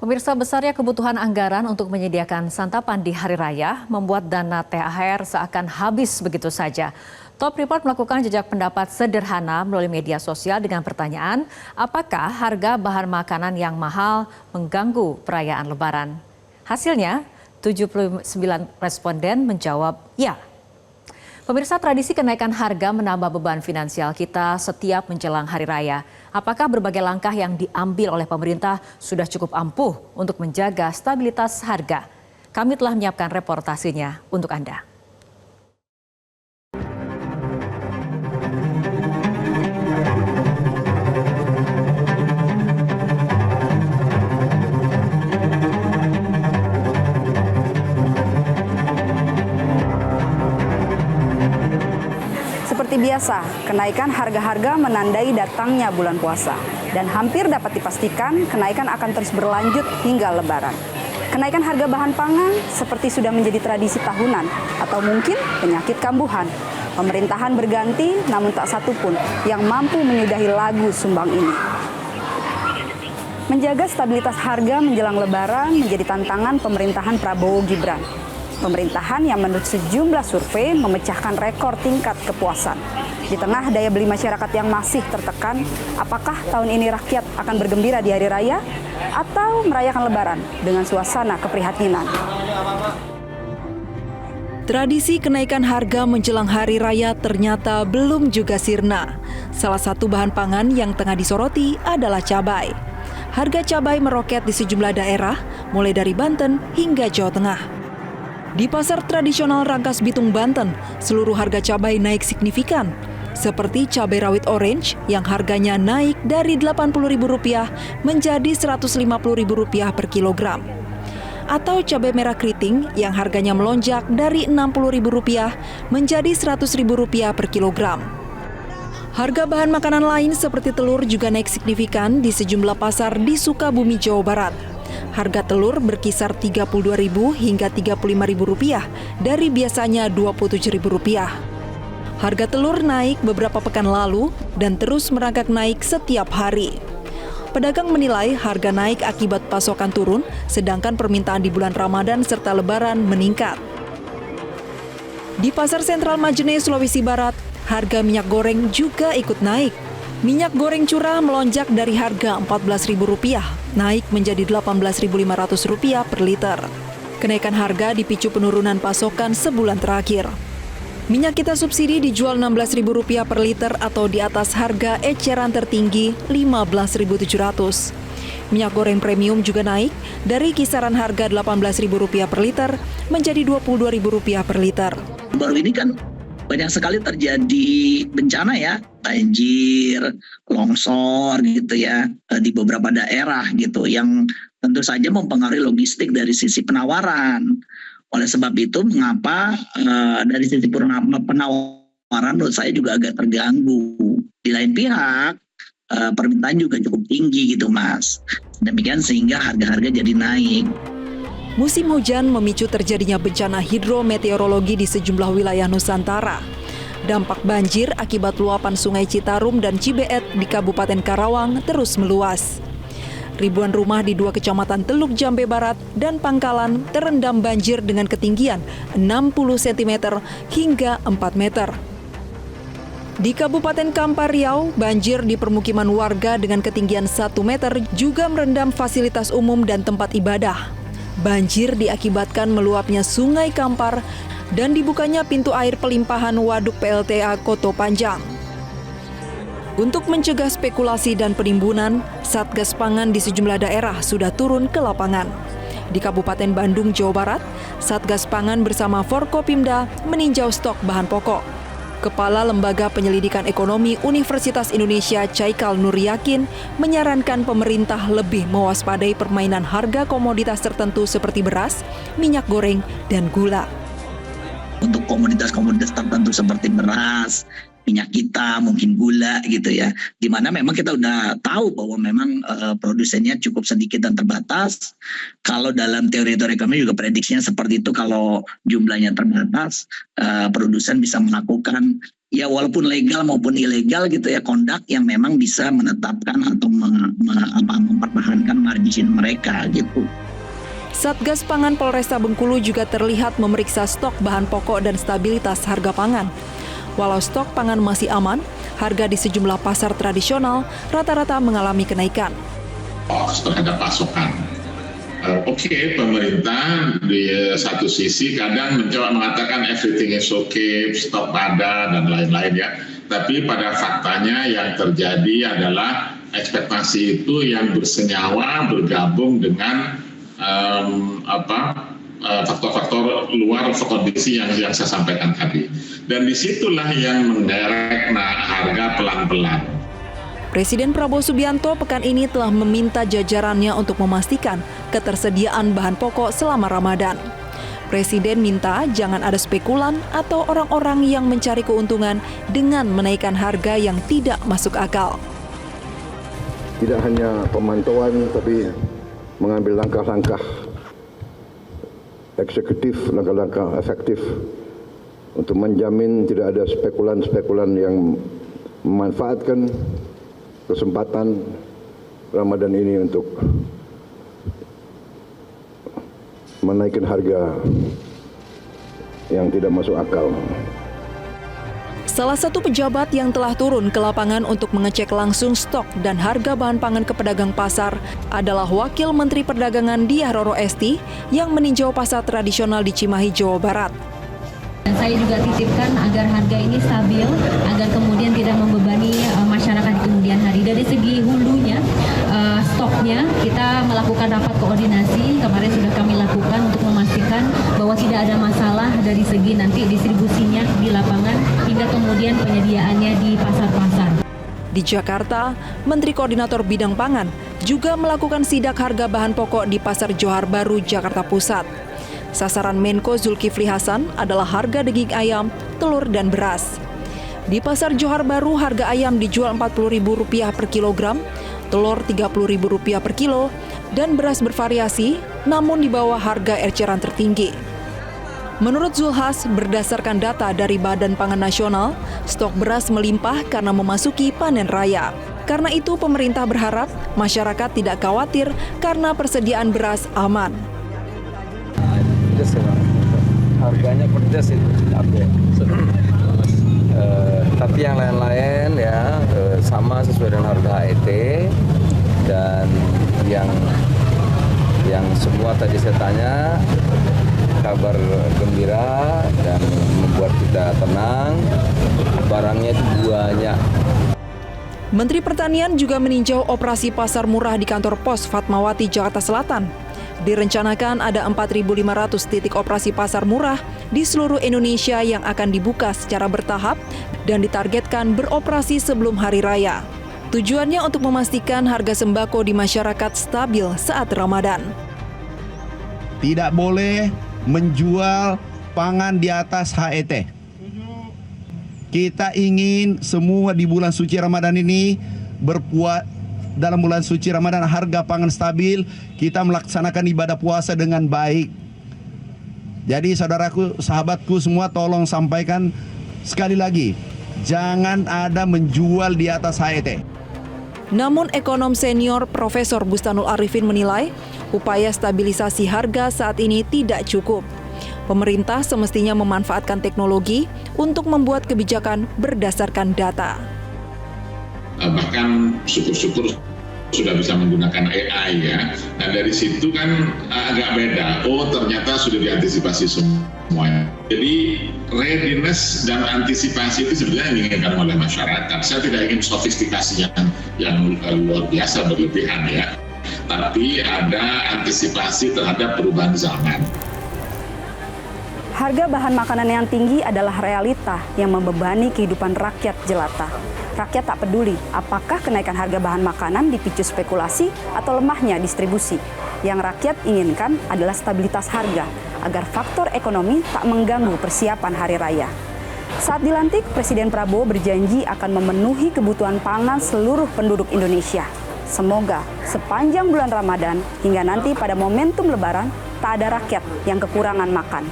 Pemirsa, besarnya kebutuhan anggaran untuk menyediakan santapan di hari raya membuat dana THR seakan habis begitu saja. Top Report melakukan jejak pendapat sederhana melalui media sosial dengan pertanyaan, apakah harga bahan makanan yang mahal mengganggu perayaan Lebaran? Hasilnya, 79 responden menjawab ya. Pemirsa, tradisi kenaikan harga menambah beban finansial kita setiap menjelang hari raya. Apakah berbagai langkah yang diambil oleh pemerintah sudah cukup ampuh untuk menjaga stabilitas harga? Kami telah menyiapkan reportasenya untuk Anda. Seperti biasa, kenaikan harga-harga menandai datangnya bulan puasa. Dan hampir dapat dipastikan kenaikan akan terus berlanjut hingga Lebaran. Kenaikan harga bahan pangan seperti sudah menjadi tradisi tahunan atau mungkin penyakit kambuhan. Pemerintahan berganti namun tak satu pun yang mampu menyudahi lagu sumbang ini. Menjaga stabilitas harga menjelang Lebaran menjadi tantangan pemerintahan Prabowo Gibran. Pemerintahan yang menurut sejumlah survei memecahkan rekor tingkat kepuasan. Di tengah daya beli masyarakat yang masih tertekan, apakah tahun ini rakyat akan bergembira di hari raya atau merayakan Lebaran dengan suasana keprihatinan? Tradisi kenaikan harga menjelang hari raya ternyata belum juga sirna. Salah satu bahan pangan yang tengah disoroti adalah cabai. Harga cabai meroket di sejumlah daerah, mulai dari Banten hingga Jawa Tengah. Di pasar tradisional Rangkas Bitung, Banten, seluruh harga cabai naik signifikan. Seperti cabai rawit orange yang harganya naik dari Rp80.000 menjadi Rp150.000 per kilogram. Atau cabai merah keriting yang harganya melonjak dari Rp60.000 menjadi Rp100.000 per kilogram. Harga bahan makanan lain seperti telur juga naik signifikan di sejumlah pasar di Sukabumi, Jawa Barat. Harga telur berkisar Rp32.000 hingga Rp35.000 dari biasanya Rp27.000. Harga telur naik beberapa pekan lalu dan terus merangkak naik setiap hari. Pedagang menilai harga naik akibat pasokan turun, sedangkan permintaan di bulan Ramadan serta Lebaran meningkat. Di Pasar Sentral Majene, Sulawesi Barat, harga minyak goreng juga ikut naik. Minyak goreng curah melonjak dari harga Rp14.000, naik menjadi Rp18.500 per liter. Kenaikan harga dipicu penurunan pasokan sebulan terakhir. Minyak kita subsidi dijual Rp16.000 per liter atau di atas harga eceran tertinggi Rp15.700. Minyak goreng premium juga naik dari kisaran harga Rp18.000 per liter menjadi Rp22.000 per liter. Baru ini kan banyak sekali terjadi bencana ya, banjir, longsor gitu ya, di beberapa daerah gitu yang tentu saja mempengaruhi logistik dari sisi penawaran. Oleh sebab itu mengapa dari sisi penawaran menurut saya juga agak terganggu. Di lain pihak permintaan juga cukup tinggi gitu Mas. Demikian sehingga harga-harga jadi naik. Musim hujan memicu terjadinya bencana hidrometeorologi di sejumlah wilayah Nusantara. Dampak banjir akibat luapan Sungai Citarum dan Cibeet di Kabupaten Karawang terus meluas. Ribuan rumah di 2 kecamatan Teluk Jambe Barat dan Pangkalan terendam banjir dengan ketinggian 60 cm hingga 4 meter. Di Kabupaten Kampar Riau, banjir di permukiman warga dengan ketinggian 1 meter juga merendam fasilitas umum dan tempat ibadah. Banjir diakibatkan meluapnya Sungai Kampar dan dibukanya pintu air pelimpahan Waduk PLTA Koto Panjang. Untuk mencegah spekulasi dan penimbunan, Satgas Pangan di sejumlah daerah sudah turun ke lapangan. Di Kabupaten Bandung, Jawa Barat, Satgas Pangan bersama Forkopimda meninjau stok bahan pokok. Kepala Lembaga Penyelidikan Ekonomi Universitas Indonesia Caikal Nur Yakin menyarankan pemerintah lebih mewaspadai permainan harga komoditas tertentu seperti beras, minyak goreng, dan gula. Untuk komoditas-komoditas tertentu seperti beras, minyak kita, mungkin gula gitu ya, di mana memang kita udah tahu bahwa memang produsennya cukup sedikit dan terbatas. Kalau dalam teori-teori kami juga prediksinya seperti itu, kalau jumlahnya terbatas, produsen bisa melakukan ya walaupun legal maupun ilegal gitu ya, kondak yang memang bisa menetapkan atau mempertahankan margin mereka gitu. Satgas Pangan Polresta Bengkulu juga terlihat memeriksa stok bahan pokok dan stabilitas harga pangan. Walau stok pangan masih aman, harga di sejumlah pasar tradisional rata-rata mengalami kenaikan. Terhadap pasokan. Oke, pemerintah di satu sisi kadang mencoba mengatakan everything is okay, stok ada dan lain-lain ya. Tapi pada faktanya yang terjadi adalah ekspektasi itu yang bersenyawa bergabung dengan faktor-faktor luar kondisi yang saya sampaikan tadi. Dan disitulah yang mengerek harga pelan-pelan. Presiden Prabowo Subianto pekan ini telah meminta jajarannya untuk memastikan ketersediaan bahan pokok selama Ramadan. Presiden minta jangan ada spekulan atau orang-orang yang mencari keuntungan dengan menaikkan harga yang tidak masuk akal. Tidak hanya pemantauan, tapi mengambil langkah-langkah eksekutif, langkah-langkah efektif untuk menjamin tidak ada spekulan-spekulan yang memanfaatkan kesempatan Ramadan ini untuk menaikkan harga yang tidak masuk akal. Salah satu pejabat yang telah turun ke lapangan untuk mengecek langsung stok dan harga bahan pangan ke pedagang pasar adalah Wakil Menteri Perdagangan Diah Roro Esti yang meninjau pasar tradisional di Cimahi, Jawa Barat. Dan saya juga titipkan agar harga ini stabil, agar kemudian tidak membebani masyarakat di kemudian hari. Dari segi hulunya, stoknya kita melakukan rapat koordinasi, kemarin sudah kami lakukan untuk memastikan bahwa tidak ada masalah dari segi nanti distribusinya di lapangan hingga kemudian penyediaannya di pasar-pasar. Di Jakarta, Menteri Koordinator Bidang Pangan juga melakukan sidak harga bahan pokok di Pasar Johar Baru, Jakarta Pusat. Sasaran Menko Zulkifli Hasan adalah harga daging ayam, telur, dan beras. Di Pasar Johar Baru, harga ayam dijual Rp40.000 per kilogram, telur Rp30.000 per kilo, dan beras bervariasi, namun di bawah harga eceran tertinggi. Menurut Zulhas, berdasarkan data dari Badan Pangan Nasional, stok beras melimpah karena memasuki panen raya. Karena itu, pemerintah berharap masyarakat tidak khawatir karena persediaan beras aman. Harganya pedas itu tapi yang lain-lain ya sama sesuai dengan harga HET, dan yang semua tadi saya tanya kabar gembira dan membuat kita tenang, barangnya itu banyak. Menteri Pertanian juga meninjau operasi pasar murah di kantor pos Fatmawati, Jakarta Selatan. Direncanakan ada 4.500 titik operasi pasar murah di seluruh Indonesia yang akan dibuka secara bertahap dan ditargetkan beroperasi sebelum Hari Raya. Tujuannya untuk memastikan harga sembako di masyarakat stabil saat Ramadan. Tidak boleh menjual pangan di atas HET. Kita ingin semua di bulan suci Ramadan ini dalam bulan suci Ramadan harga pangan stabil, kita melaksanakan ibadah puasa dengan baik. Jadi saudaraku, sahabatku semua, tolong sampaikan sekali lagi, jangan ada menjual di atas HET. Namun ekonom senior Profesor Bustanul Arifin menilai upaya stabilisasi harga saat ini tidak cukup. Pemerintah semestinya memanfaatkan teknologi untuk membuat kebijakan berdasarkan data. Bahkan syukur-syukur sudah bisa menggunakan AI ya. Nah dari situ kan agak beda. Oh ternyata sudah diantisipasi semuanya. Jadi readiness dan antisipasi itu sebenarnya diinginkan oleh masyarakat. Saya tidak ingin sofistikasi yang luar biasa berlebihan ya. Tapi ada antisipasi terhadap perubahan zaman. Harga bahan makanan yang tinggi adalah realita yang membebani kehidupan rakyat jelata. Rakyat tak peduli apakah kenaikan harga bahan makanan dipicu spekulasi atau lemahnya distribusi. Yang rakyat inginkan adalah stabilitas harga agar faktor ekonomi tak mengganggu persiapan hari raya. Saat dilantik, Presiden Prabowo berjanji akan memenuhi kebutuhan pangan seluruh penduduk Indonesia. Semoga sepanjang bulan Ramadan hingga nanti pada momentum Lebaran tak ada rakyat yang kekurangan makan.